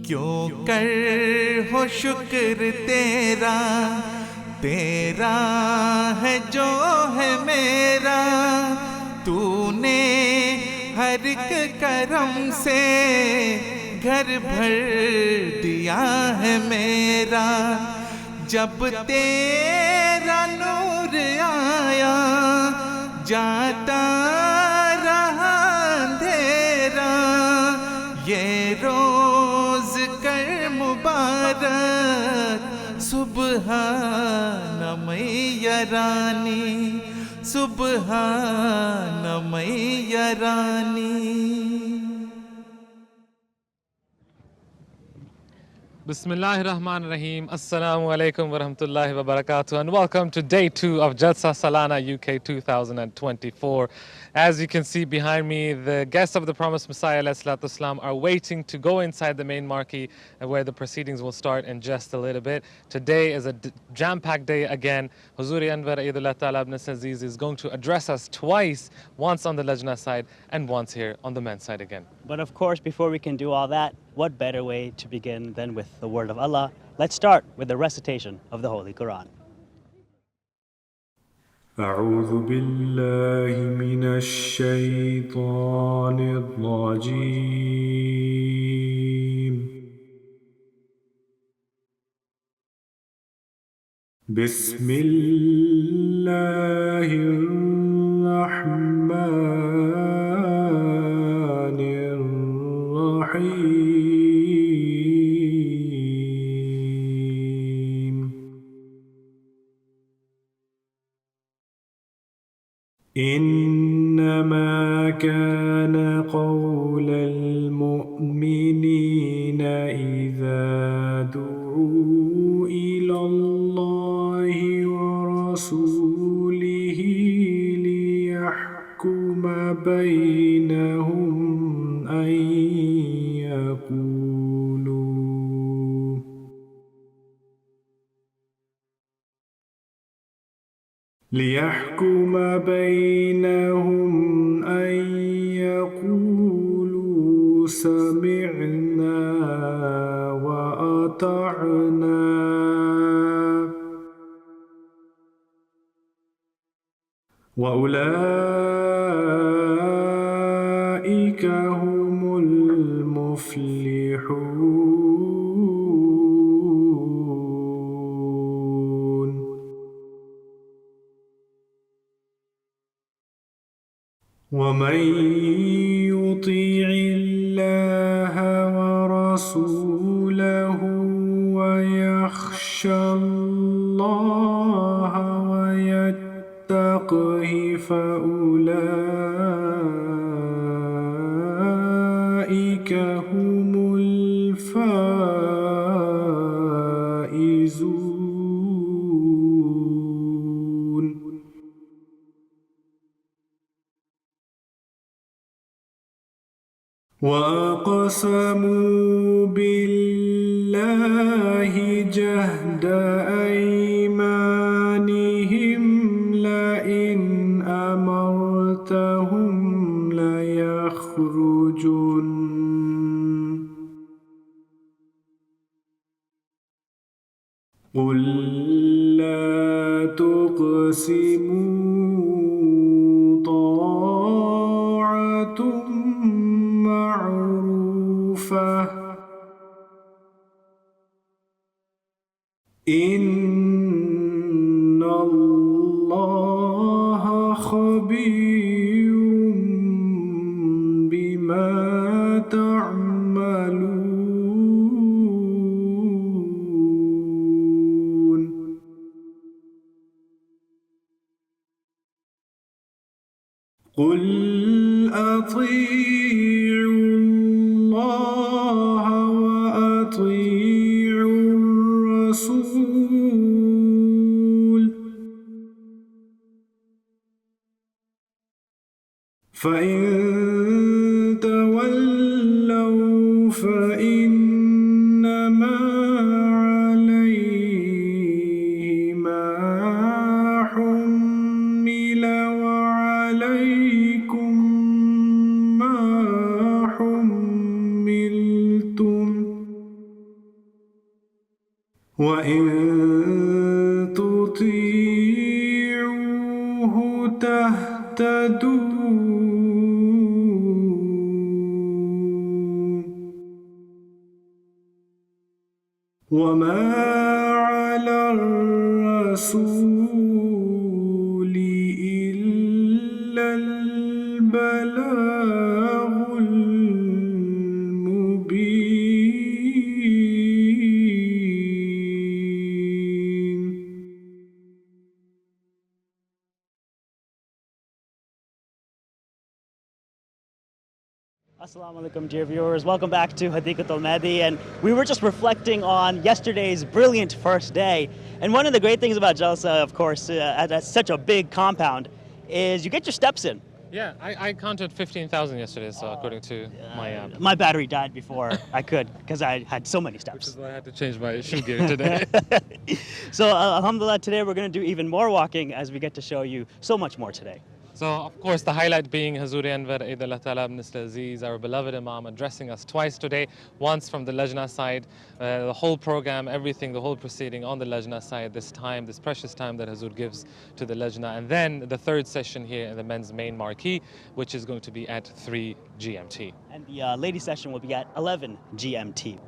क्यों कर हो शुक्र तेरा, तेरा है जो है मेरा। तूने हर एक करम से घर भर दिया है मेरा। जब तेरा नूर आया जाता रहा अंधेरा। ये रोज कर मुबारक सुबहान मैया रानी, सुबहान मैया रानी। Bismillahirrahmanirrahim. Assalamu alaikum wa rahmatullahi wa barakatuh, and welcome to day 2 of Jalsa Salana UK 2024. As you can see behind me, the guests of the Promised Messiah ﷺ are waiting to go inside the main marquee where the proceedings will start in just a little bit. Today is a jam-packed day again. Huzuri Anwar Eidullah Ta'ala ibn Aziz is going to address us twice, once on the Lajna side and once here on the men's side again. But of course, before we can do all that, what better way to begin than with the word of Allah? Let's start with the recitation of the Holy Quran. أعوذ بالله من الشيطان الرجيم. بسم الله الرحمن الرحيم. إنما كان قول المؤمنين إذا دعوا إلى الله ورسوله ليحكم بينهم أن يقولوا سمعنا وأطعنا وأولئك هم المفلحون. ومن يطيع الله ورسوله ويخشى الله ويتقه فأولئك هم الفائزون. وأقسموا بالله جهد أيمانهم لئن أمرتهم ليخرجن. قل لا تقسموا طاعة معروفة إن الله خبير بما تعملون. قل أطيعوا الله وأطيعوا الرسول فإن تولوا فإنما عليه ما حمل وعليكم ما حملتم وإن تطيعوه تهتدوا وما على الرسول إلا البلاغ المبين. Assalamu alaikum, dear viewers. Welcome back to Hadeeqa-tul-Mahdi. And we were just reflecting on yesterday's brilliant first day. And one of the great things about Jalsa, of course, at such a big compound, is you get your steps in. Yeah, I counted 15,000 yesterday, so according to my app. My battery died before I could because I had so many steps. Which is why I had to change my shoe gear today. So, alhamdulillah, today we're going to do even more walking as we get to show you so much more today. So, of course, the highlight being Hazuri Anwar Eid Allah Ta'ala ibn Aziz, our beloved Imam, addressing us twice today. Once from the Lajna side, the whole program, everything, the whole proceeding on the Lajna side, this time, this precious time that Hazur gives to the Lajna. And then the third session here in the men's main marquee, which is going to be at 3 GMT. And the ladies session will be at 11 GMT.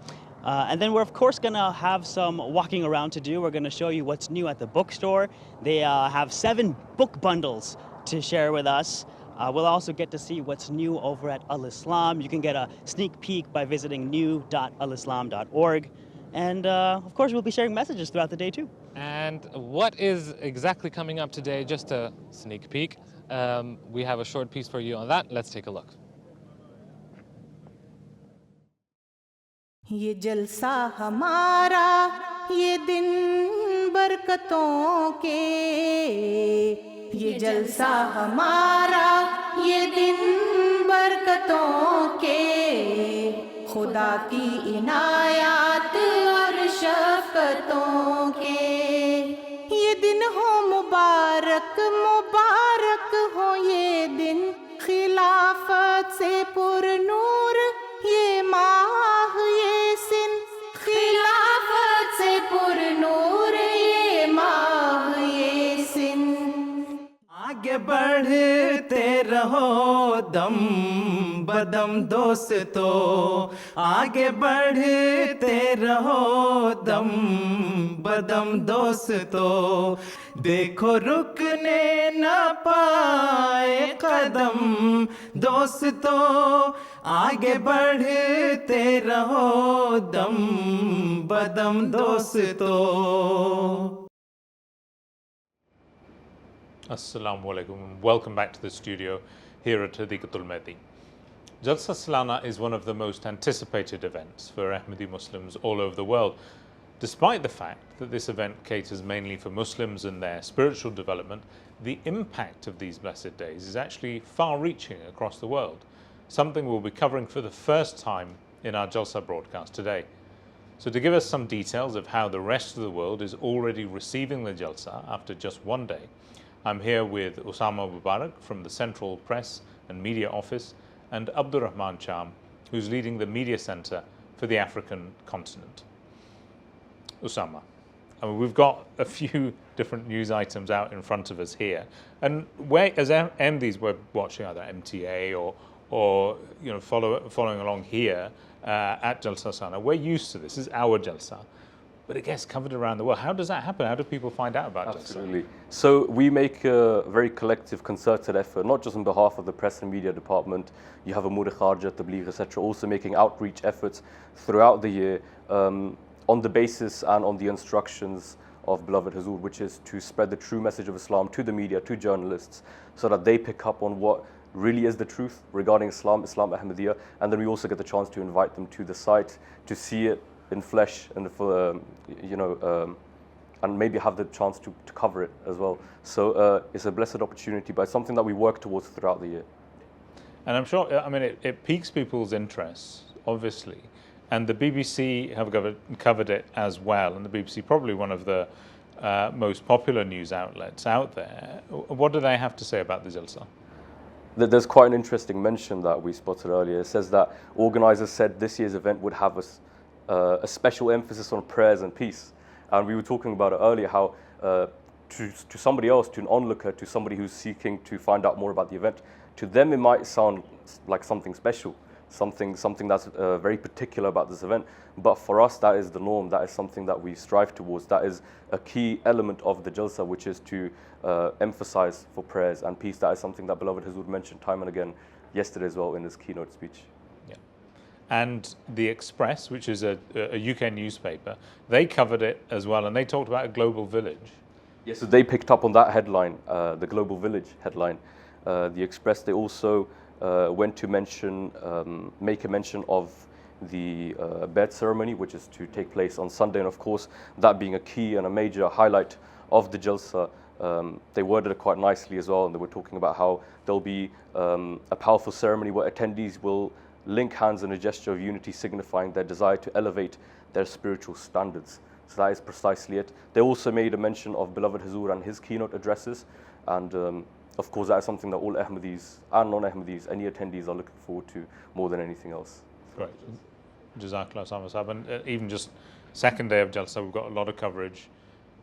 And then we're of course going to have some walking around to do. We're going to show you what's new at the bookstore. They have 7 book bundles to share with us. We'll also get to see what's new over at Al-Islam. You can get a sneak peek by visiting new.alislam.org. And of course, we'll be sharing messages throughout the day too. And what is exactly coming up today? Just a sneak peek. We have a short piece for you on that. Let's take a look. ये जलसा हमारा ये दिन बरकतों के ये जलसा हमारा ये दिन बरकतों के खुदा की इनायात और शफ़क़तों के ये दिन हो मुबारक मुबारक हो ये दिन खिलाफत से पुरनूर ये माह ये सिन खिलाफत से पुरनूर ये माह ये सिन आगे बढ़ते रहो दम बदम दोस्तों आगे बढ़ते रहो दम बदम दोस्तों देखो रुकने न पाए कदम दोस्तों आगे बढ़ते रहो दम बदम दोस्तों. Assalamu alaikum and welcome back to the studio here at Hadeeqa-tul-Mahdi. Jalsa Salana is one of the most anticipated events for Ahmadi Muslims all over the world, despite the fact that this event caters mainly for Muslims and their spiritual development. The impact of these blessed days is actually far-reaching across the world, something we'll be covering for the first time in our Jalsa broadcast today. So to give us some details of how the rest of the world is already receiving the Jalsa after just one day, I'm here with Osama Mubarak from the Central Press and Media Office and Abdurrahman Cham, who's leading the Media Centre for the African continent. Osama, I mean, we've got a few different news items out in front of us here, and where, as MDs we're watching either MTA or you know following along here at Jalsa Salana, we're used to this. This is our Jalsa. But it gets covered around the world. How does that happen? How do people find out about Jalsa? Absolutely. So we make a very collective, concerted effort, not just on behalf of the press and media department. You have Amur Kharja, Tabligh, etc., also making outreach efforts throughout the year on the basis and on the instructions of beloved Hazur, which is to spread the true message of Islam to the media, to journalists, so that they pick up on what really is the truth regarding Islam, Islam Ahmadiyya, and then we also get the chance to invite them to the site to see it in flesh and and maybe have the chance to cover it as well. So it's a blessed opportunity, but it's something that we work towards throughout the year. And I'm sure, I mean, it piques people's interest, obviously, and the BBC have covered it as well, and the BBC probably one of the most popular news outlets out there. What do they have to say about the Jalsa? There's quite an interesting mention that we spotted earlier. It says that organisers said this year's event would have a special emphasis on prayers and peace. And we were talking about it earlier, how to somebody else, to an onlooker, to somebody who's seeking to find out more about the event, to them it might sound like something special, something that's very particular about this event. But for us, that is the norm. That is something that we strive towards. That is a key element of the Jalsa, which is to emphasize for prayers and peace. That is something that beloved Huzur mentioned time and again yesterday as well in his keynote speech. Yeah. And the Express, which is a UK newspaper, they covered it as well, and they talked about a global village. Yes, so they picked up on that headline, the Global Village headline. The Express, they also went to make a mention of the bed ceremony, which is to take place on Sunday, and of course, that being a key and a major highlight of the Jalsa. They worded it quite nicely as well, and they were talking about how there'll be a powerful ceremony where attendees will link hands in a gesture of unity, signifying their desire to elevate their spiritual standards. So that is precisely it. They also made a mention of beloved Huzur and his keynote addresses, and of course that is something that all Ahmadis and non-Ahmadis, any attendees, are looking forward to more than anything else. Great. Jazakallah Sama Sahab. And even just second day of Jalsa, we've got a lot of coverage.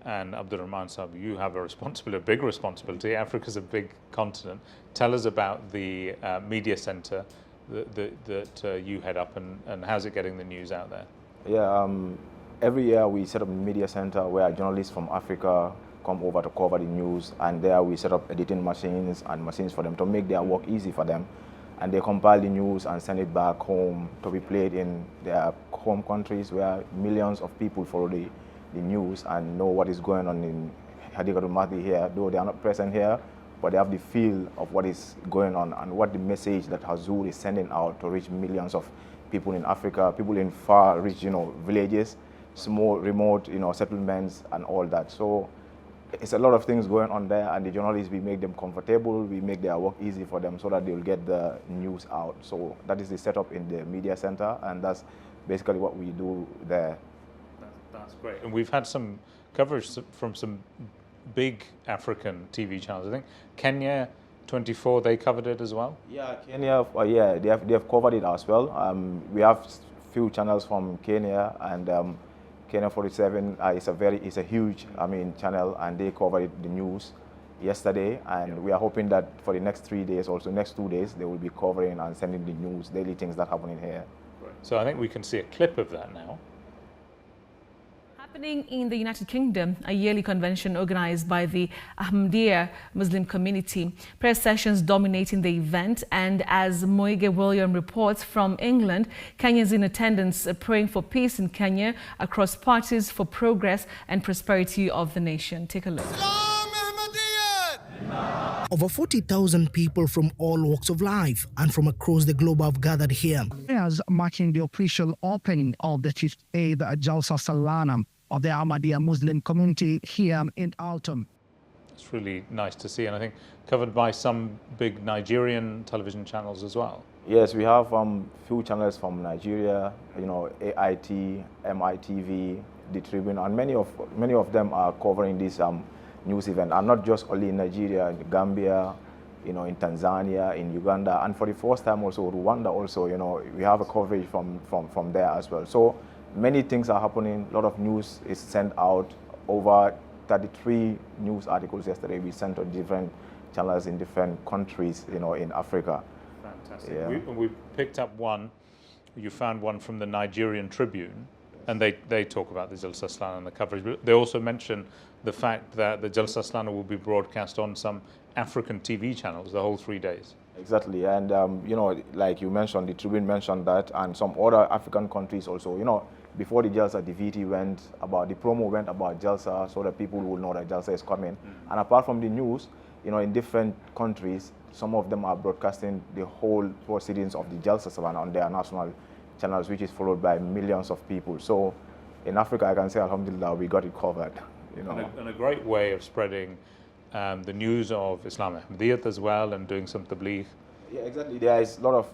And Abdul Rahman Sahab, you have a big responsibility. Africa's a big continent. Tell us about the media center that you head up, and how's it getting the news out there? Yeah, every year we set up a media center where journalists from Africa come over to cover the news, and there we set up editing machines and machines for them to make their work easy for them. And they compile the news and send it back home to be played in their home countries, where millions of people follow the news and know what is going on in Hadeeqa-tul-Mahdi here, though they are not present here, but they have the feel of what is going on and what the message that Huzur is sending out to reach millions of people in Africa, people in far-reach, villages, small, remote, settlements and all that. So it's a lot of things going on there, and the journalists, we make them comfortable, we make their work easy for them so that they'll get the news out. So that is the setup in the media center, and that's basically what we do there. That's great. And we've had some coverage from some big African TV channels. I think Kenya 24, they covered it as well? Yeah, Kenya, they have covered it as well. We have few channels from Kenya, and Kenya 47 is a huge channel, and they covered the news yesterday, and we are hoping that for the next 3 days, also next 2 days, they will be covering and sending the news, daily things that happen in here. Right. So I think we can see a clip of that now. Happening in the United Kingdom, a yearly convention organized by the MTA Muslim community. Prayer sessions dominating the event, and as Moige William reports from England, Kenyans in attendance praying for peace in Kenya across parties for progress and prosperity of the nation. Take a look. Over 40,000 people from all walks of life and from across the globe have gathered here. As marking the official opening of the 5th Eid Jalsa Salana of the Ahmadiyya Muslim community here in Alton. It's really nice to see, and I think covered by some big Nigerian television channels as well. Yes, we have few channels from Nigeria, AIT, MITV, The Tribune, and many of them are covering this news event, and not just only in Nigeria, in Gambia, in Tanzania, in Uganda, and for the first time also Rwanda also, we have a coverage from there as well. So many things are happening, a lot of news is sent out, over 33 news articles yesterday we sent to different channels in different countries, in Africa. Fantastic. Yeah. We picked up one, you found one from the Nigerian Tribune, and they talk about the Jalsa Salana and the coverage. But they also mention the fact that the Jalsa Salana will be broadcast on some African TV channels the whole 3 days. Exactly, and like you mentioned, the Tribune mentioned that, and some other African countries also. Before the Jalsa, the promo went about Jalsa, so that people will know that Jalsa is coming. And apart from the news, in different countries, some of them are broadcasting the whole proceedings of the Jalsa Salana on their national channels, which is followed by millions of people. So in Africa, I can say, alhamdulillah, we got it covered. And a great way of spreading the news of Islam Ahmadiyyat as well, and doing some tabligh. Yeah, exactly. There is a lot of,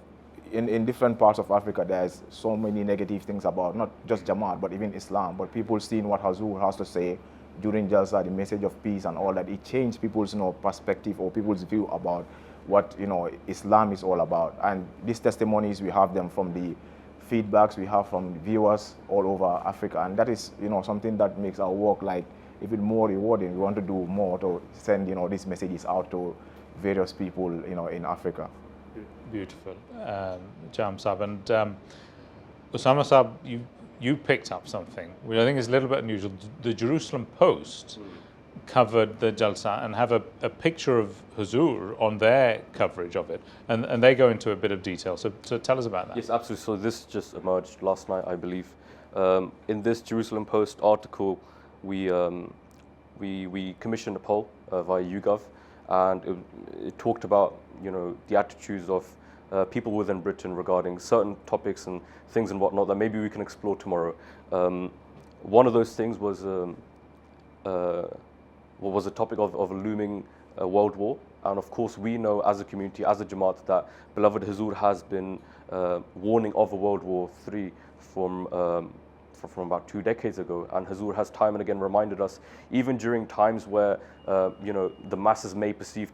in different parts of Africa, there's so many negative things about not just Jamaat, but even Islam. But people seeing what Huzur has to say during Jalsa, the message of peace and all that, it changed people's perspective or people's view about what Islam is all about. And these testimonies, we have them from the feedbacks we have from viewers all over Africa, and that is, something that makes our work like even more rewarding. We want to do more to send, these messages out to various people, in Africa. Beautiful, Jam Sab. And Osama Sab, you picked up something which I think is a little bit unusual. The Jerusalem Post covered the Jalsa and have a picture of Huzur on their coverage of it, and they go into a bit of detail. So tell us about that. Yes, absolutely. So this just emerged last night, I believe. In this Jerusalem Post article, we commissioned a poll via YouGov, and it talked about the attitudes of people within Britain regarding certain topics and things and whatnot that maybe we can explore tomorrow. One of those things was a topic of a looming world war, and of course we know as a community, as a Jamaat, that beloved Huzur has been warning of a World War III from about 2 decades ago, and Huzur has time and again reminded us, even during times where the masses may perceive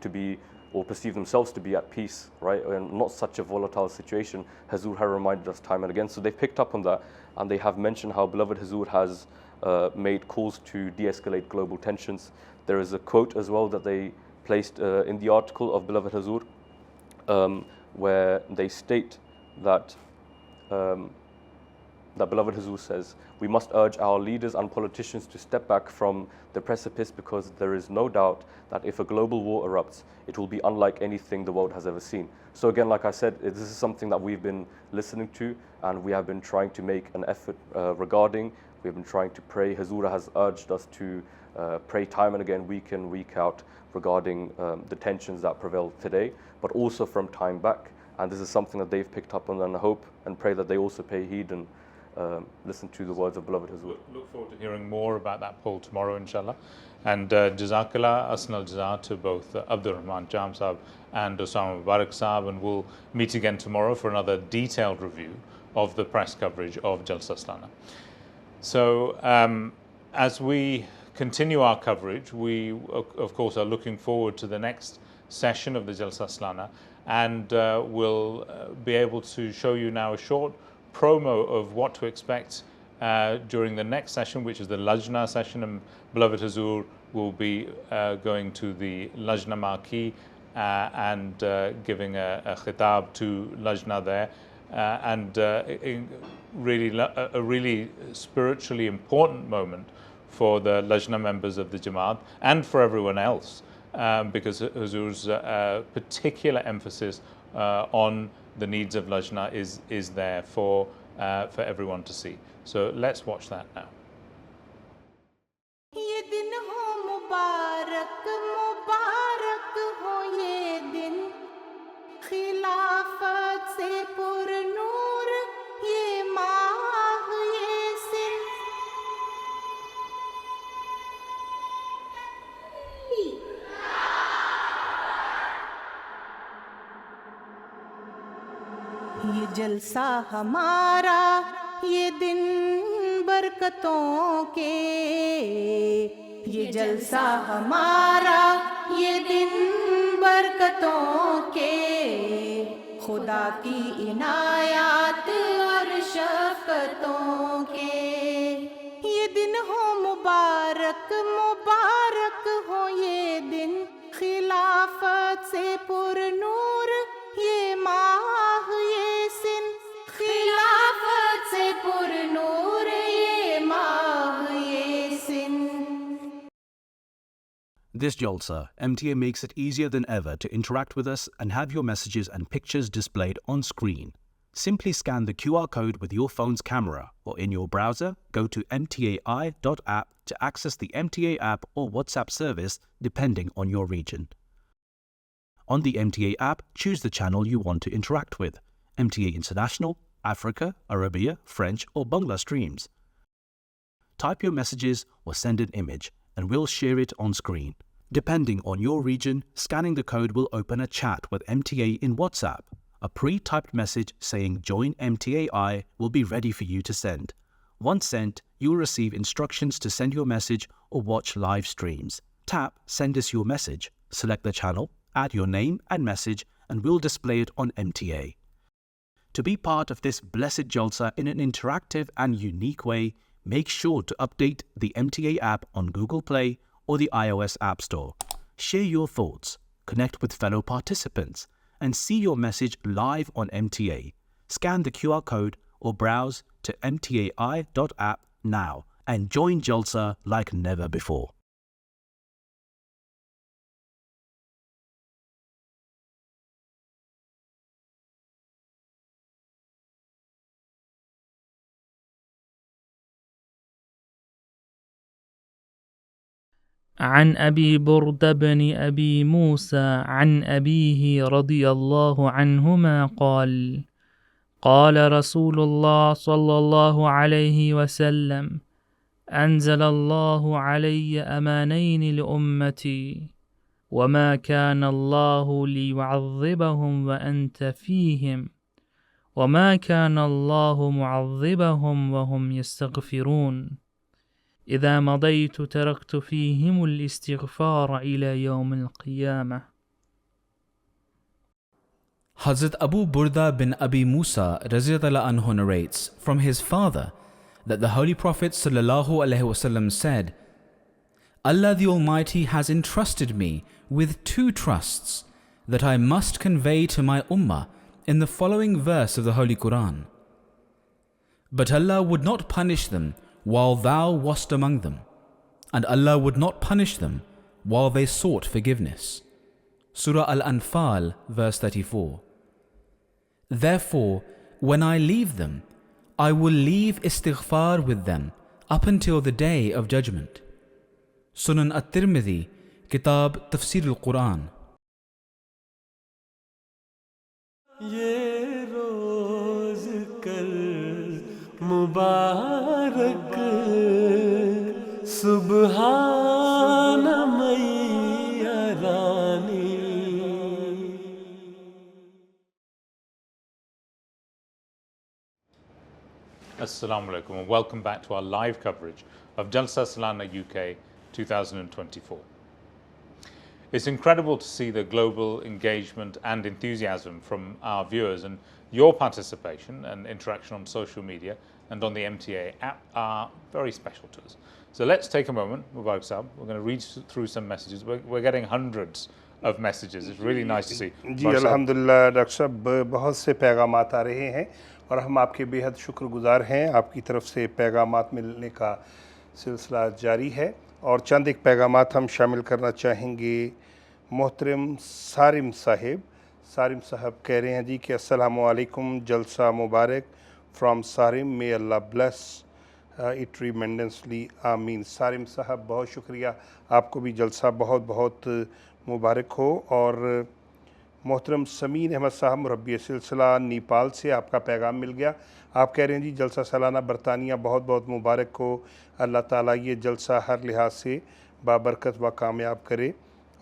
themselves to be at peace, right, and not such a volatile situation. Huzur has reminded us time and again. So they've picked up on that, and they have mentioned how beloved Huzur has made calls to de-escalate global tensions. There is a quote as well that they placed in the article of beloved Huzur, where they state that beloved Huzur says, "We must urge our leaders and politicians to step back from the precipice, because there is no doubt that if a global war erupts, it will be unlike anything the world has ever seen." So again, like I said, this is something that we've been listening to, and we have been trying to make an effort regarding. We've been trying to pray. Huzur has urged us to pray time and again, week in, week out, regarding the tensions that prevail today, but also from time back. And this is something that they've picked up on, and I hope and pray that they also pay heed and listen to the words of beloved Huzur. Look forward to hearing more about that poll tomorrow, inshallah. And Jazakallah, Asnal Jazaa to both Abdurrahman Jam Sahab and Osama Mubarak Sahab, and we'll meet again tomorrow for another detailed review of the press coverage of Jalsa Salana. So as we continue our coverage, we of course are looking forward to the next session of the Jalsa Salana, and we'll be able to show you now a short promo of what to expect during the next session, which is the Lajna session, and beloved Huzur will be going to the Lajna Marquee and giving a khitab to Lajna there, and a really spiritually important moment for the Lajna members of the Jamaat and for everyone else, because Huzur's particular emphasis on the needs of Lajna is there for everyone to see. So let's watch that now. ये दिन हो मुबारक मुबारक हो ये दिन खिलाफत से पुरनूर ये माह ये सिन ये जलसा हमारा ये दिन बरकतों के ये जलसा हमारा ये दिन बरकतों के खुदा की इनायात और शफ़क़तों के ये दिन हो मुबारक मुबारक हो ये दिन खिलाफत से पुरनूर ये माह ये सिन खिलाफत से पुरनूर ये माह ये सिन. This Jalsa, MTA makes it easier than ever to interact with us and have your messages and pictures displayed on screen. Simply scan the QR code with your phone's camera, or in your browser, go to mtai.app to access the MTA app or WhatsApp service depending on your region. On the MTA app, choose the channel you want to interact with: MTA International, Africa, Arabia, French or Bangla streams. Type your messages or send an image and we'll share it on screen. Depending on your region, scanning the code will open a chat with MTA in WhatsApp. A pre-typed message saying "Join MTAI" will be ready for you to send. Once sent, you will receive instructions to send your message or watch live streams. Tap "Send us your message," select the channel, add your name and message, and we'll display it on MTA. To be part of this blessed Jalsa in an interactive and unique way, make sure to update the MTA app on Google Play or the iOS App Store. Share your thoughts, connect with fellow participants, and see your message live on MTA. Scan the QR code or browse to mtai.app now and join Jalsa like never before. عن أبي بردة بن أبي موسى عن أبيه رضي الله عنهما قال قال رسول الله صلى الله عليه وسلم أنزل الله علي أمانين لأمتي وما كان الله ليعذبهم وأنت فيهم وما كان الله معذبهم وهم يستغفرون إذا مضيت تركت فيهم الاستغفار إلى يوم القيامة. Hazrat Abu Burda bin Abi Musa Raziyallahu anhu narrates from his father that the Holy Prophet ﷺ said, Allah the Almighty has entrusted me with two trusts that I must convey to my ummah in the following verse of the Holy Quran. But Allah would not punish them while thou wast among them, and Allah would not punish them while they sought forgiveness. Surah Al-Anfal, verse 34. Therefore, when I leave them, I will leave istighfar with them up until the day of judgment. Sunan At-Tirmidhi, Kitab Tafsir al-Quran. ये रोज कल मुबारक सुबहान मैया रानी. Assalamu alaikum and welcome back to our live coverage of Jalsa Salana UK 2024. It's incredible to see the global engagement and enthusiasm from our viewers, and your participation and interaction on social media and on the MTA app are very special to us. So let's take a moment, Mubarak Saab. We're going to read through some messages. We're getting hundreds of messages. It's really nice to see. जी अल्हम्दुलिल्लाह doctor साहब, बहुत से पैगामात आ रहे हैं और हम आपके बेहद शुक्रगुजार हैं. आपकी तरफ से पैगामात मिलने का सिलसिला जारी है और चंद एक पैगामात हम शामिल करना चाहेंगे. मोहतरम सारिम साहब कह रहे हैं जी कि अस्सलामु अलैकुम, जलसा मुबारक फ्रॉम सारिम, मे अल्लाह ब्लेस इट ट्रीमेंडसली, आमीन. सारिम साहब बहुत शुक्रिया, आपको भी जलसा बहुत बहुत मुबारक हो. और मोहतरम समीन अहमद साहब मुरब्बी सिलसिला नेपाल से आपका पैगाम मिल गया. आप कह रहे हैं जी जलसा सालाना बरतानिया बहुत बहुत मुबारक हो. अल्लाह ताला ये जलसा हर लिहाज से बाबरकत व कामयाब करे.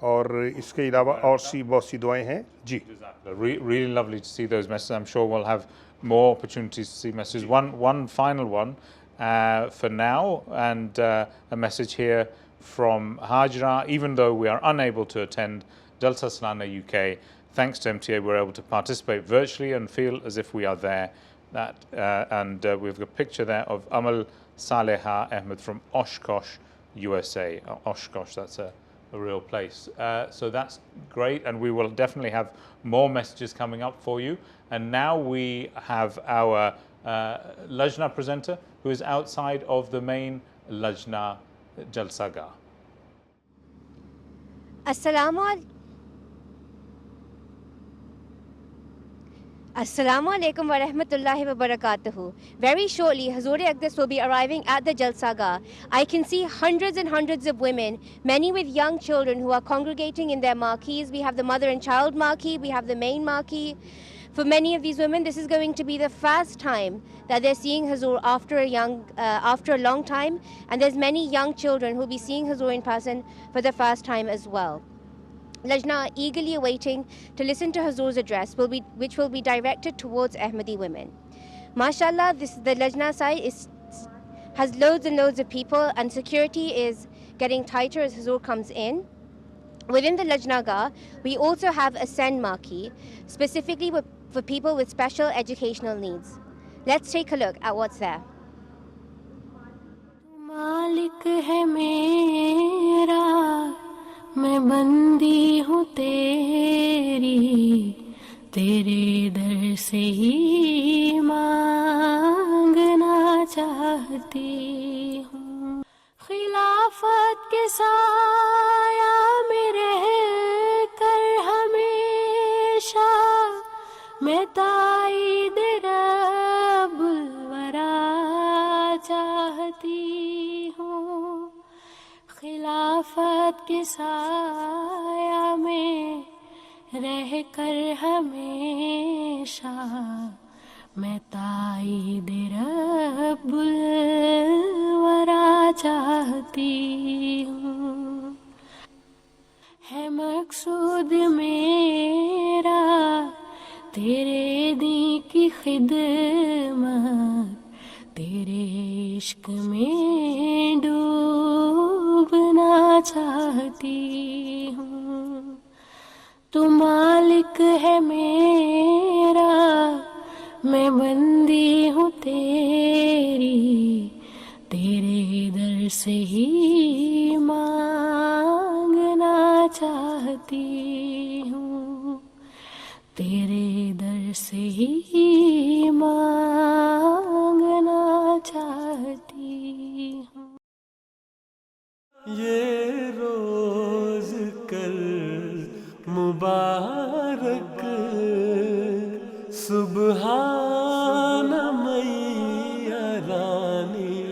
और इसके अलावा और बहुत सी दुआएं हैं जी. Really lovely to see those messages. I'm sure we'll have more opportunities to see messages. One final one for now, and a message here from Hajra. Even though we are unable to attend Jalsa Salana UK, thanks to MTA, we're able to participate virtually and feel as if we are there. And we've got a picture there of Amal Saleha Ahmed from Oshkosh, USA. Oshkosh, that's a real place. So that's great, and we will definitely have more messages coming up for you. And now we have our Lajna presenter who is outside of the main Lajna Jalsaga. Assalamu alaikum wa rahmatullahi wa barakatuhu. Very shortly, Hazur Aqdas will be arriving at the Jalsaga. I can see hundreds and hundreds of women, many with young children who are congregating in their marquees. We have the mother and child marquee, we have the main marquee. For many of these women, this is going to be the first time that they're seeing Hazur after a long time. And there's many young children who will be seeing Hazur in person for the first time as well. Lajna are eagerly awaiting to listen to Hazur's address, which will be directed towards Ahmadi women. MashaAllah, the Lajna side has loads and loads of people, and security is getting tighter as Hazur comes in. Within the Lajnaga, we also have a send marquee, specifically for people with special educational needs. Let's take a look at what's there. मालिक है मेरा, मैं बंदी हूँ तेरी, तेरे दर से ही मांगना चाहती हूँ। खिलाफत के साया में रह कर हमेशा मैं ताईद रब्बुल वरा चाहती हूँ। खिलाफत के साया में रह कर हमेशा मैं ताईद रब्बुल वरा चाहती हूँ। है मकसूद मेरा तेरे दी की खिदमत, तेरे इश्क में डूबना चाहती हूँ। तू मालिक है मेरा, मैं बंदी हूँ तेरी, तेरे दर से ही मांगना चाहती हूँ, तेरे दर से ही मांगना चाहती हूँ। ये रोज कल मुबारक सुबहान मैया रानी।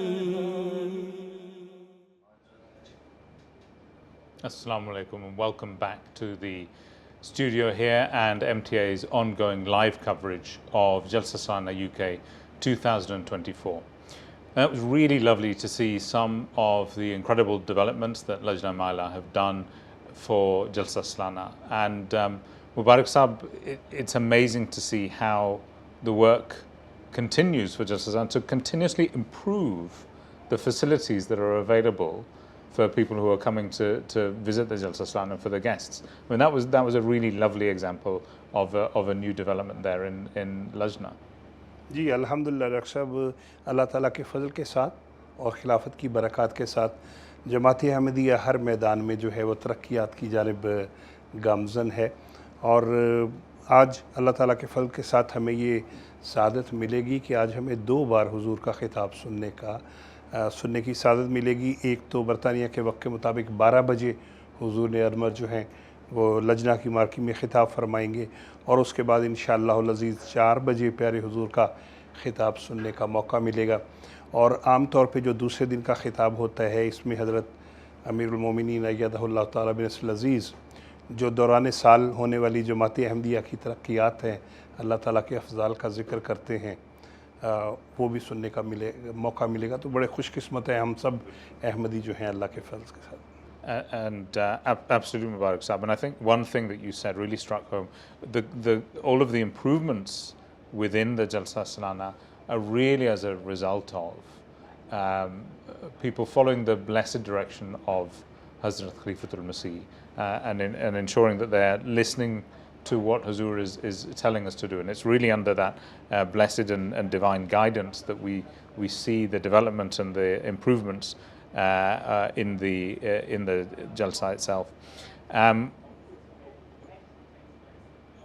Assalamu alaikum and welcome back to the studio here and MTA's ongoing live coverage of Jalsa Salana UK 2024. It was really lovely to see some of the incredible developments that Lajna Maila have done for Jalsa Salana. And Mubarak Sahab, it's amazing to see how the work continues for Jalsa Salana to continuously improve the facilities that are available for people who are coming to visit the Jalsa Salana, for the guests. I mean, that was a really lovely example of a new development there in Lajna. जी अल्हम्दुलिल्लाह doctor साहब, अल्लाह ताला के फ़ज़ल के साथ और खिलाफत की बरक़ात के साथ जमात अहमदिया हर मैदान में जो है वो तरक्यात की जानिब गामज़न है। और आज अल्लाह ताला के फ़ज़ल के साथ हमें ये सआदत मिलेगी कि आज हमें 2 बार हुज़ूर का ख़िताब सुनने की सआदत मिलेगी। एक तो बरतानिया के वक्त के मुताबिक 12 बजे हुज़ूर ने अरमर जो हैं वो लजना की मार्की में ख़िताब फरमाएंगे और उसके बाद इंशाअल्लाहुल अज़ीज़ 4 बजे प्यारे हुज़ूर का ख़िताब सुनने का मौका मिलेगा। और आम तौर पे जो दूसरे दिन का ख़िताब होता है, इसमें हज़रत अमीरुल मोमिनीन अय्यदहुल्लाह तआला बिनस्रिल अज़ीज़ जो दौरान साल होने वाली जमात अहमदिया की तरक्यात हैं, अल्लाह ताला के अफ़ज़ाल का ज़िक्र करते हैं, वो भी सुनने का मौका मिलेगा। तो बड़े खुशकिस्मत हैं हम सब अहमदी जो हैं अल्लाह के फ़ज़ल के साथ। And absolutely Mubarak Sahab. And I think one thing that you said really struck home, all of the improvements within the Jalsa Salana are really as a result of people following the blessed direction of Hazrat Khalifatul-Masih and ensuring that they're listening to what Hazur is telling us to do. And it's really under that blessed and divine guidance that we see the development and the improvements in the Jalsa itself.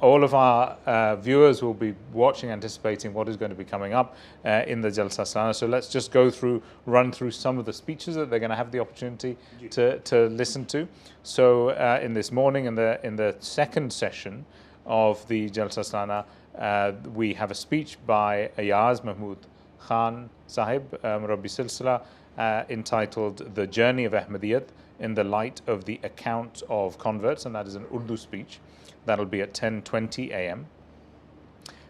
All of our viewers will be watching, anticipating what is going to be coming up in the Jalsa Salana. So let's just run through some of the speeches that they're going to have the opportunity to listen to. So in this morning, in the second session of the Jalsa Salana, we have a speech by Ayaz Mahmood Khan Sahib, Murabbi Silsila, entitled "The Journey of Ahmadiyyat in the Light of the Account of Converts," and that is an Urdu speech. That'll be at 10:20 a.m.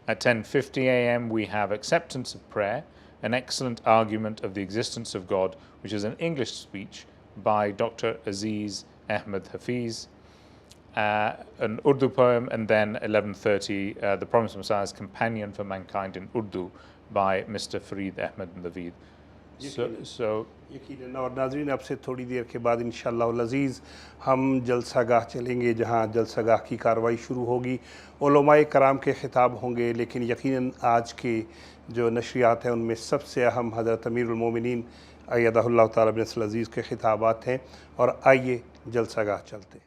At 10:50 a.m. we have Acceptance of Prayer, an excellent argument of the existence of God, which is an English speech by Dr. Aziz Ahmed Hafiz, an Urdu poem, and then 11:30 The Promised Messiah's Companion for Mankind in Urdu by Mr. Farid Ahmed Naveed. यकीनन। और नाज़रीन, अब से थोड़ी देर के बाद इंशाअल्लाह अज़ीज़ हम जलसागाह चलेंगे, जहाँ जलसागाह की कार्रवाई शुरू होगी। उलमाए कराम के ख़िताब होंगे, लेकिन यकीनन आज के जो नशरियात हैं उनमें सबसे अहम हज़रत अमीरुल मोमिनीन अय्यदहुल्लाह ताला बिन अज़ीज़ के ख़िताबात हैं। और आइए जलसागाह चलते हैं।